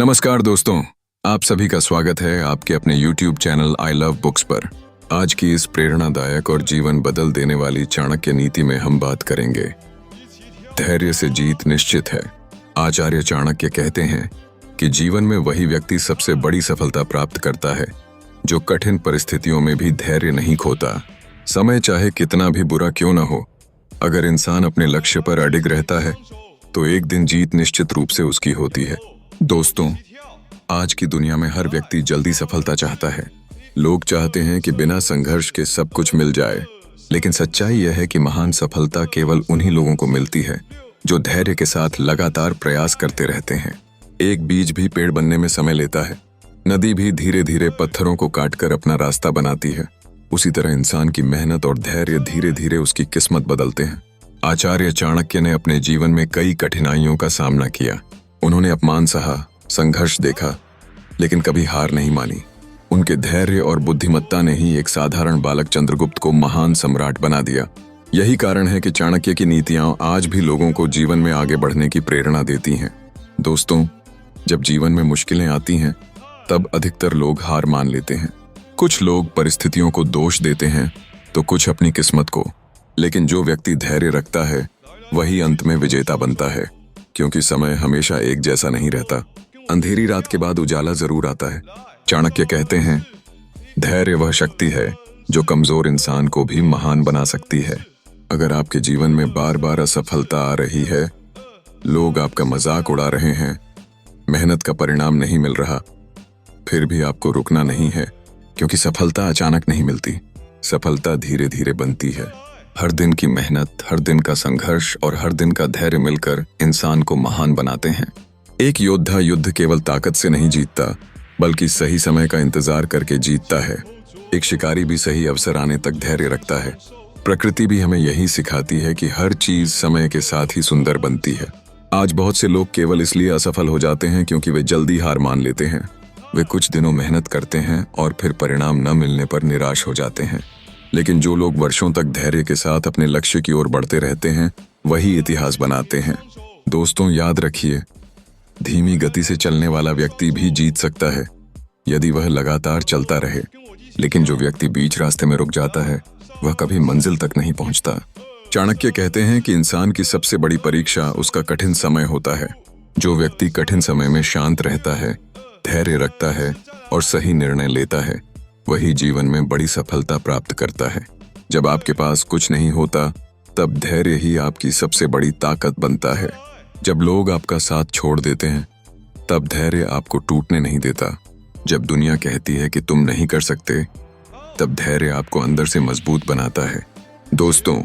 नमस्कार दोस्तों, आप सभी का स्वागत है आपके अपने YouTube channel I love books पर। आज की इस प्रेरणादायक और जीवन बदल देने वाली चाणक्य नीति में हम बात करेंगे धैर्य से जीत निश्चित है। आचार्य चाणक्य कहते हैं कि जीवन में वही व्यक्ति सबसे बड़ी सफलता प्राप्त करता है जो कठिन परिस्थितियों में भी धैर्य नहीं खोता। समय चाहे कितना भी बुरा क्यों न हो, अगर इंसान अपने लक्ष्य पर अडिग रहता है तो एक दिन जीत निश्चित रूप से उसकी होती है। दोस्तों, आज की दुनिया में हर व्यक्ति जल्दी सफलता चाहता है। लोग चाहते हैं कि बिना संघर्ष के सब कुछ मिल जाए, लेकिन सच्चाई यह है कि महान सफलता केवल उन्हीं लोगों को मिलती है जो धैर्य के साथ लगातार प्रयास करते रहते हैं। एक बीज भी पेड़ बनने में समय लेता है, नदी भी धीरे धीरे पत्थरों को काटकर अपना रास्ता बनाती है। उसी तरह इंसान की मेहनत और धैर्य धीरे धीरे उसकी किस्मत बदलते हैं। आचार्य चाणक्य ने अपने जीवन में कई कठिनाइयों का सामना किया। उन्होंने अपमान सहा, संघर्ष देखा, लेकिन कभी हार नहीं मानी। उनके धैर्य और बुद्धिमत्ता ने ही एक साधारण बालक चंद्रगुप्त को महान सम्राट बना दिया। यही कारण है कि चाणक्य की नीतियां आज भी लोगों को जीवन में आगे बढ़ने की प्रेरणा देती हैं। दोस्तों, जब जीवन में मुश्किलें आती हैं तब अधिकतर लोग हार मान लेते हैं। कुछ लोग परिस्थितियों को दोष देते हैं तो कुछ अपनी किस्मत को, लेकिन जो व्यक्ति धैर्य रखता है वही अंत में विजेता बनता है, क्योंकि समय हमेशा एक जैसा नहीं रहता। अंधेरी रात के बाद उजाला जरूर आता है। चाणक्य कहते हैं, धैर्य वह शक्ति है जो कमजोर इंसान को भी महान बना सकती है। अगर आपके जीवन में बार बार असफलता आ रही है, लोग आपका मजाक उड़ा रहे हैं, मेहनत का परिणाम नहीं मिल रहा, फिर भी आपको रुकना नहीं है, क्योंकि सफलता अचानक नहीं मिलती। सफलता धीरे धीरे बनती है। हर दिन की मेहनत, हर दिन का संघर्ष और हर दिन का धैर्य मिलकर इंसान को महान बनाते हैं। एक योद्धा युद्ध केवल ताकत से नहीं जीतता, बल्कि सही समय का इंतजार करके जीतता है। एक शिकारी भी सही अवसर आने तक धैर्य रखता है। प्रकृति भी हमें यही सिखाती है कि हर चीज समय के साथ ही सुंदर बनती है। आज बहुत से लोग केवल इसलिए असफल हो जाते हैं क्योंकि वे जल्दी हार मान लेते हैं। वे कुछ दिनों मेहनत करते हैं और फिर परिणाम न मिलने पर निराश हो जाते हैं। लेकिन जो लोग वर्षों तक धैर्य के साथ अपने लक्ष्य की ओर बढ़ते रहते हैं, वही इतिहास बनाते हैं। दोस्तों, याद रखिए, धीमी गति से चलने वाला व्यक्ति भी जीत सकता है यदि वह लगातार चलता रहे, लेकिन जो व्यक्ति बीच रास्ते में रुक जाता है वह कभी मंजिल तक नहीं पहुंचता। चाणक्य कहते हैं कि इंसान की सबसे बड़ी परीक्षा उसका कठिन समय होता है। जो व्यक्ति कठिन समय में शांत रहता है, धैर्य रखता है और सही निर्णय लेता है, वही जीवन में बड़ी सफलता प्राप्त करता है। जब आपके पास कुछ नहीं होता, तब धैर्य ही आपकी सबसे बड़ी ताकत बनता है। जब लोग आपका साथ छोड़ देते हैं, तब धैर्य आपको टूटने नहीं देता। जब दुनिया कहती है कि तुम नहीं कर सकते, तब धैर्य आपको अंदर से मजबूत बनाता है। दोस्तों,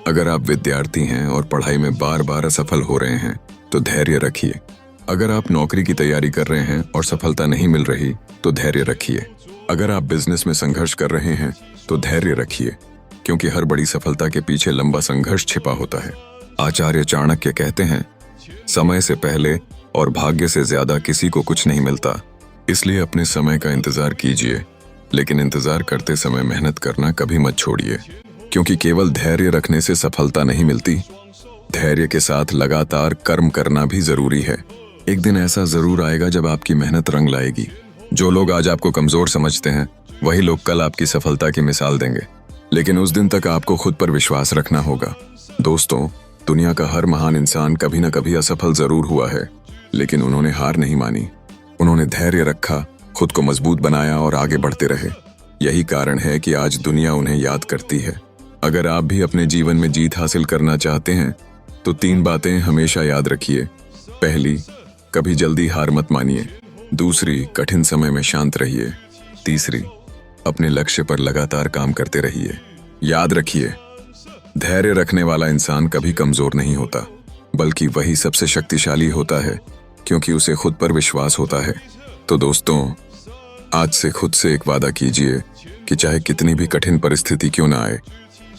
अगर आप विद्यार्थी हैं और पढ़ाई में बार बार असफल हो रहे हैं, तो धैर्य रखिए। अगर आप नौकरी की तैयारी कर रहे हैं और सफलता नहीं मिल रही, तो धैर्य रखिए। अगर आप बिजनेस में संघर्ष कर रहे हैं, तो धैर्य रखिए, क्योंकि हर बड़ी सफलता के पीछे लंबा संघर्ष छिपा होता है। आचार्य चाणक्य कहते हैं, समय से पहले और भाग्य से ज्यादा किसी को कुछ नहीं मिलता। इसलिए अपने समय का इंतजार कीजिए, लेकिन इंतजार करते समय मेहनत करना कभी मत छोड़िए, क्योंकि केवल धैर्य रखने से सफलता नहीं मिलती। धैर्य के साथ लगातार कर्म करना भी जरूरी है। एक दिन ऐसा जरूर आएगा जब आपकी मेहनत रंग लाएगी। जो लोग आज आपको कमजोर समझते हैं, वही लोग कल आपकी सफलता की मिसाल देंगे, लेकिन उस दिन तक आपको खुद पर विश्वास रखना होगा। दोस्तों, दुनिया का हर महान इंसान कभी न कभी असफल जरूर हुआ है, लेकिन उन्होंने हार नहीं मानी। उन्होंने धैर्य रखा, खुद को मजबूत बनाया और आगे बढ़ते रहे। यही कारण है कि आज दुनिया उन्हें याद करती है। अगर आप भी अपने जीवन में जीत हासिल करना चाहते हैं, तो 3 बातें हमेशा याद रखिए। पहली, कभी जल्दी हार मत मानिए। दूसरी, कठिन समय में शांत रहिए। तीसरी, अपने लक्ष्य पर लगातार काम करते रहिए। याद रखिए, धैर्य रखने वाला इंसान कभी कमजोर नहीं होता, बल्कि वही सबसे शक्तिशाली होता है, क्योंकि उसे खुद पर विश्वास होता है। तो दोस्तों, आज से खुद से एक वादा कीजिए कि चाहे कितनी भी कठिन परिस्थिति क्यों ना आए,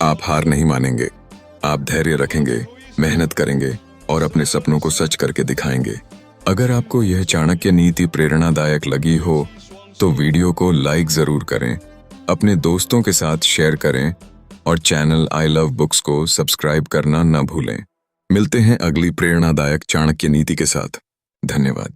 आप हार नहीं मानेंगे। आप धैर्य रखेंगे, मेहनत करेंगे और अपने सपनों को सच करके दिखाएंगे। अगर आपको यह चाणक्य नीति प्रेरणादायक लगी हो, तो वीडियो को लाइक जरूर करें, अपने दोस्तों के साथ शेयर करें और चैनल आई लव बुक्स को सब्सक्राइब करना न भूलें। मिलते हैं अगली प्रेरणादायक चाणक्य नीति के साथ। धन्यवाद।